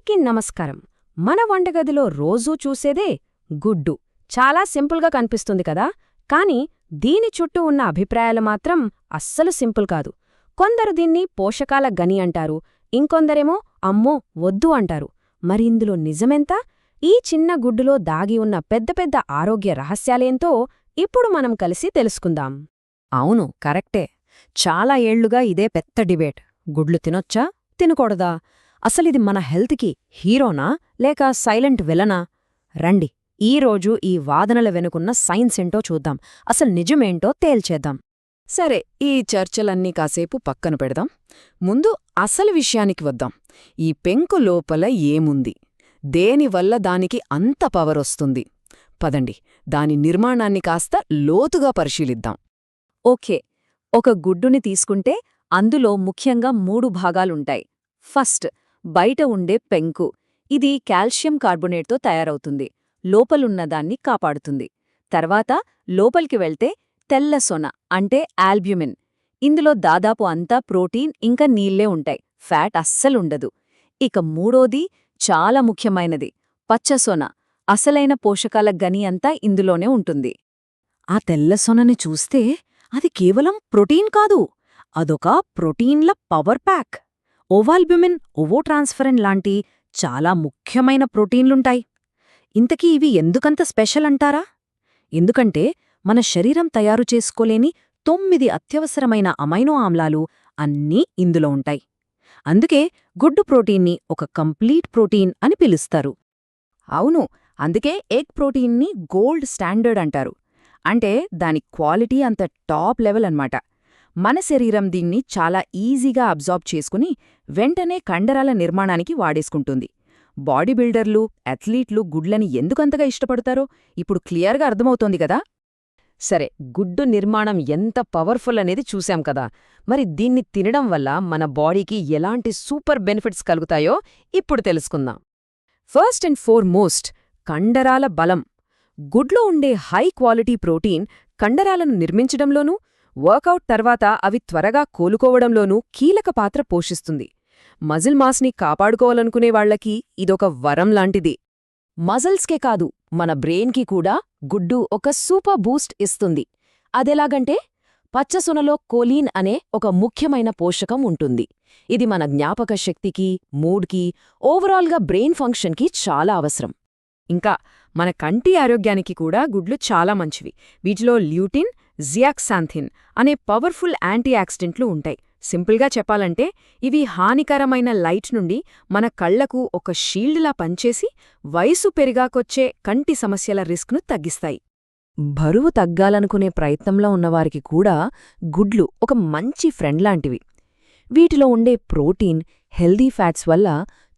అందరికీ నమస్కారం. మన వంటగదిలో రోజూ చూసేదే గుడ్డు. చాలా సింపుల్గా కనిపిస్తుంది కదా, కానీ దీని చుట్టూ ఉన్న అభిప్రాయాలు మాత్రం అస్సలు సింపుల్ కాదు. కొందరు దీన్ని పోషకాల గని అంటారు, ఇంకొందరేమో అమ్మో వద్దు అంటారు. మరి ఇందులో నిజమెంత? ఈ చిన్న గుడ్డులో దాగి ఉన్న పెద్ద పెద్ద ఆరోగ్య రహస్యాలేంతో ఇప్పుడు మనం కలిసి తెలుసుకుందాం. అవును, కరెక్టే. చాలా ఏళ్లుగా ఇదే పెద్ద డిబేట్. గుడ్లు తినొచ్చా, తినకూడదా? అసలిది మన హెల్త్కి హీరోనా లేక సైలెంట్ విలనా? రండి, ఈరోజు ఈ వాదనల వెనుకున్న సైన్స్ ఏంటో చూద్దాం. అసలు నిజమేంటో తేల్చేద్దాం. సరే, ఈ చర్చలన్నీ కాసేపు పక్కన పెడదాం. ముందు అసలు విషయానికి వద్దాం. ఈ పెంకు లోపల ఏముంది? దేనివల్ల దానికి అంత పవరొస్తుంది? పదండి, దాని నిర్మాణాన్ని కాస్త లోతుగా పరిశీలిద్దాం. ఓకే, ఒక గుడ్డుని తీసుకుంటే అందులో ముఖ్యంగా 3 భాగాలుంటాయి. ఫస్ట్, బయట ఉండే పెంకు. ఇది కాల్షియం కార్బొనేట్తో తయారవుతుంది, లోపలున్నదాన్ని కాపాడుతుంది. తర్వాత లోపలికి వెళ్తే తెల్ల సొన అంటే ఆల్బ్యుమిన్. ఇందులో దాదాపు అంతా ప్రోటీన్ ఇంకా నీళ్లే ఉంటాయి, ఫ్యాట్ అస్సలుండదు. ఇక మూడోది చాలా ముఖ్యమైనది, పచ్చసొన. అసలైన పోషకాల గని అంతా ఇందులోనే ఉంటుంది. ఆ తెల్లసొనని చూస్తే అది కేవలం ప్రోటీన్ కాదు, అదొక ప్రోటీన్ల పవర్ ప్యాక్. ఓవాల్బ్యుమిన్, ఓవోట్రాన్స్ఫరెన్ లాంటి చాలా ముఖ్యమైన ప్రోటీన్లుంటాయి. ఇంతకీ ఇవి ఎందుకంత స్పెషల్ అంటారా? ఎందుకంటే మన శరీరం తయారు చేసుకోలేని 9 అత్యవసరమైన అమైనో ఆమ్లాలు అన్నీ ఇందులో ఉంటాయి. అందుకే గుడ్డు ప్రోటీన్ని ఒక కంప్లీట్ ప్రోటీన్ అని పిలుస్తారు. అవును, అందుకే ఎగ్ ప్రోటీన్ని గోల్డ్ స్టాండర్డ్ అంటారు. అంటే దాని క్వాలిటీ అంత టాప్ లెవెల్ అన్నమాట. మన శరీరం దీన్ని చాలా ఈజీగా అబ్జార్బ్ చేసుకుని వెంటనే కండరాల నిర్మాణానికి వాడేసుకుంటుంది. బాడీ బిల్డర్లు, అథ్లీట్లు గుడ్లని ఎందుకంతగా ఇష్టపడతారో ఇప్పుడు క్లియర్గా అర్థమవుతోంది కదా. సరే, గుడ్డు నిర్మాణం ఎంత పవర్ఫుల్ అనేది చూశాం కదా, మరి దీన్ని తినడం వల్ల మన బాడీకి ఎలాంటి సూపర్ బెనిఫిట్స్ కలుగుతాయో ఇప్పుడు తెలుసుకుందాం. ఫస్ట్ అండ్ ఫోర్మోస్ట్, కండరాల బలం. గుడ్లో ఉండే హై క్వాలిటీ ప్రోటీన్ కండరాలను నిర్మించడంలోనూ, వర్కౌట్ తర్వాత అవి త్వరగా కోలుకోవడంలోనూ కీలక పాత్ర పోషిస్తుంది. మజిల్ మాస్ని కాపాడుకోవాలనుకునే వాళ్లకి ఇదొక వరం లాంటిది. మజిల్స్కే కాదు, మన బ్రెయిన్కి కూడా గుడ్డు ఒక సూపర్ బూస్ట్ ఇస్తుంది. అదెలాగంటే, పచ్చసొనలో కోలీన్ అనే ఒక ముఖ్యమైన పోషకం ఉంటుంది. ఇది మన జ్ఞాపక శక్తికి, మూడ్కి, ఓవరాల్గా బ్రెయిన్ ఫంక్షన్కి చాలా అవసరం. ఇంకా మన కంటి ఆరోగ్యానికి కూడా గుడ్లు చాలా మంచివి. వీటిలో ల్యూటిన్, జియాక్సాంథిన్ అనే పవర్ఫుల్ యాంటీ ఆక్సిడెంట్లు ఉంటాయి. సింపుల్గా చెప్పాలంటే ఇవి హానికరమైన లైట్ నుండి మన కళ్లకు ఒక షీల్డ్లా పనిచేసి వయసు పెరిగాకొచ్చే కంటి సమస్యల రిస్క్ను తగ్గిస్తాయి. బరువు తగ్గాలనుకునే ప్రయత్నంలో ఉన్నవారికి కూడా గుడ్లు ఒక మంచి ఫ్రెండ్ లాంటివి. వీటిలో ఉండే ప్రోటీన్, హెల్దీ ఫ్యాట్స్ వల్ల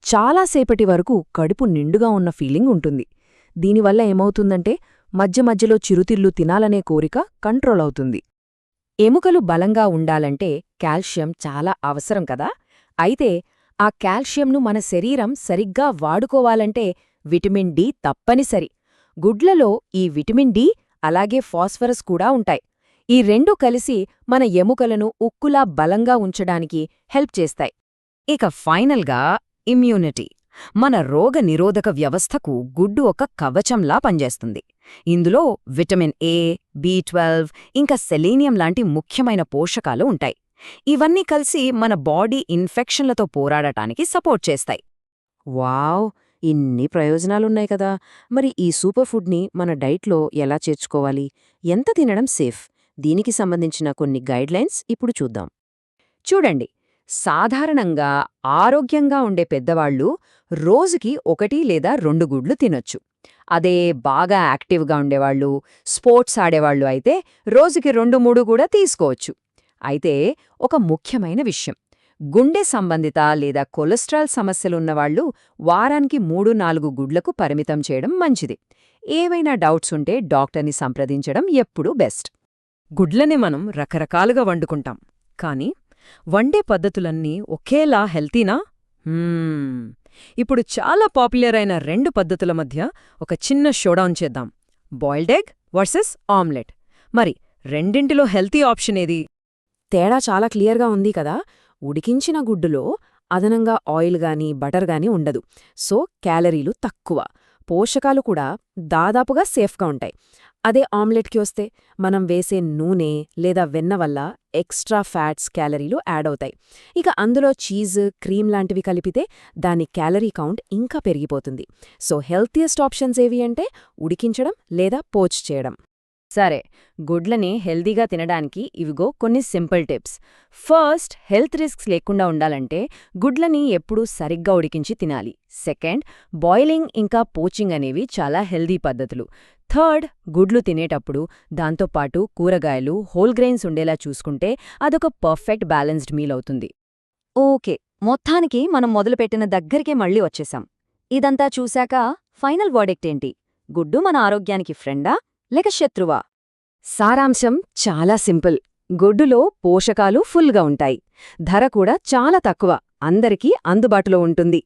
చాలాసేపటి వరకు కడుపు నిండుగా ఉన్న ఫీలింగ్ ఉంటుంది. దీనివల్ల ఏమవుతుందంటే మధ్య మధ్యలో చిరుతిళ్ళు తినాలనే కోరిక కంట్రోల్ అవుతుంది. ఎముకలు బలంగా ఉండాలంటే కాల్షియం చాలా అవసరం కదా. అయితే ఆ కాల్షియంను మన శరీరం సరిగ్గా వాడుకోవాలంటే విటమిన్ డి తప్పనిసరి. గుడ్లలో ఈ విటమిన్ డి అలాగే ఫాస్ఫరస్ కూడా ఉంటాయి. ఈ రెండూ కలిసి మన ఎముకలను ఉక్కులా బలంగా ఉంచడానికి హెల్ప్ చేస్తాయి. ఇక ఫైనల్గా ఇమ్యూనిటీ. మన రోగ నిరోధక వ్యవస్థకు గుడ్డు ఒక కవచంలా పనిచేస్తుంది. ఇందులో విటమిన్ ఏ, బి12 ఇంకా సెలీనియం లాంటి ముఖ్యమైన పోషకాలు ఉంటాయి. ఇవన్నీ కలిసి మన బాడీ ఇన్ఫెక్షన్లతో పోరాడటానికి సపోర్ట్ చేస్తాయి. వావ్, ఇన్ని ప్రయోజనాలున్నాయి కదా. మరి ఈ సూపర్ ఫుడ్ని మన డైట్లో ఎలా చేర్చుకోవాలి, ఎంత తినడం సేఫ్? దీనికి సంబంధించిన కొన్ని గైడ్లైన్స్ ఇప్పుడు చూద్దాం. చూడండి, సాధారణంగా ఆరోగ్యంగా ఉండే పెద్దవాళ్లు రోజుకి 1 లేదా 2 గుడ్లు తినొచ్చు. అదే బాగా యాక్టివ్గా ఉండేవాళ్లు, స్పోర్ట్స్ ఆడేవాళ్లు అయితే రోజుకి 2-3 కూడా తీసుకోవచ్చు. అయితే ఒక ముఖ్యమైన విషయం, గుండె సంబంధిత లేదా కొలెస్ట్రాల్ సమస్యలున్నవాళ్లు వారానికి 3-4 గుడ్లకు పరిమితం చేయడం మంచిది. ఏవైనా డౌట్స్ ఉంటే డాక్టర్ని సంప్రదించడం ఎప్పుడూ బెస్ట్. గుడ్లని మనం రకరకాలుగా వండుకుంటాం, కానీ వండే పద్ధతులన్నీ ఒకేలా హెల్తీనా? ఇప్పుడు చాలా పాపులర్ అయిన 2 పద్ధతుల మధ్య ఒక చిన్న షోడౌన్ చేద్దాం. Boiled egg versus omelette. మరి రెండింటిలో హెల్తీ ఆప్షన్ ఏది? తేడా చాలా క్లియర్గా ఉంది కదా. ఉడికించిన గుడ్డులో అదనంగా ఆయిల్ గాని బటర్ గాని ఉండదు. సో క్యాలరీలు తక్కువ, పోషకాలు కూడా దాదాపుగా సేఫ్గా ఉంటాయి. అదే ఆమ్లెట్కి వస్తే మనం వేసే నూనె లేదా వెన్న వల్ల ఎక్స్ట్రా ఫ్యాట్స్, క్యాలరీలు యాడ్ అవుతాయి. ఇక అందులో చీజ్, క్రీమ్ లాంటివి కలిపితే దాని క్యాలరీ కౌంట్ ఇంకా పెరిగిపోతుంది. సో హెల్తియెస్ట్ ఆప్షన్స్ ఏవి అంటే ఉడికించడం లేదా పోచ్ చేయడం. సరే, గుడ్లని హెల్దీగా తినడానికి ఇవిగో కొన్ని simple tips. First, health risks లేకుండా ఉండాలంటే గుడ్లని ఎప్పుడూ సరిగ్గా ఉడికించి తినాలి. సెకండ్, బాయిలింగ్ ఇంకా పోచింగ్ అనేవి చాలా హెల్దీ పద్ధతులు. థర్డ్, గుడ్లు తినేటప్పుడు దాంతోపాటు కూరగాయలు, హోల్ గ్రెయిన్స్ ఉండేలా చూసుకుంటే అదొక పర్ఫెక్ట్ బ్యాలెన్స్డ్ మీల్ అవుతుంది. ఓకే, మొత్తానికి మనం మొదలుపెట్టిన దగ్గరికే మళ్ళీ వచ్చేశాం. ఇదంతా చూశాక ఫైనల్ వర్డిక్ట్ ఏంటి? గుడ్డు మన ఆరోగ్యానికి ఫ్రెండా లేక శత్రువా? సారాంశం చాలా సింపుల్. గుడ్డులో పోషకాలు ఫుల్గా ఉంటాయి, ధర కూడా చాలా తక్కువ, అందరికీ అందుబాటులో ఉంటుంది.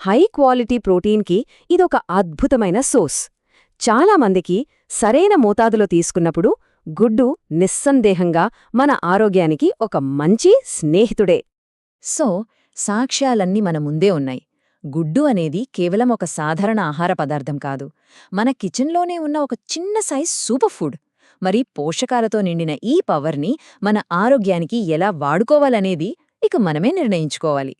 హై క్వాలిటీ ప్రోటీన్కి ఇదొక అద్భుతమైన సోర్స్. చాలామందికి సరైన మోతాదులో తీసుకున్నప్పుడు గుడ్డు నిస్సందేహంగా మన ఆరోగ్యానికి ఒక మంచి స్నేహితుడే. సో, సాక్ష్యాలన్నీ మన ముందే ఉన్నాయి. గుడ్డు అనేది కేవలం ఒక సాధారణ ఆహార పదార్థం కాదు, మన కిచెన్లోనే ఉన్న ఒక చిన్న సైజ్ సూపర్ ఫుడ్. మరి పోషకాలతో నిండిన ఈ పవర్ని మన ఆరోగ్యానికి ఎలా వాడుకోవాలనేది ఇక మనమే నిర్ణయించుకోవాలి.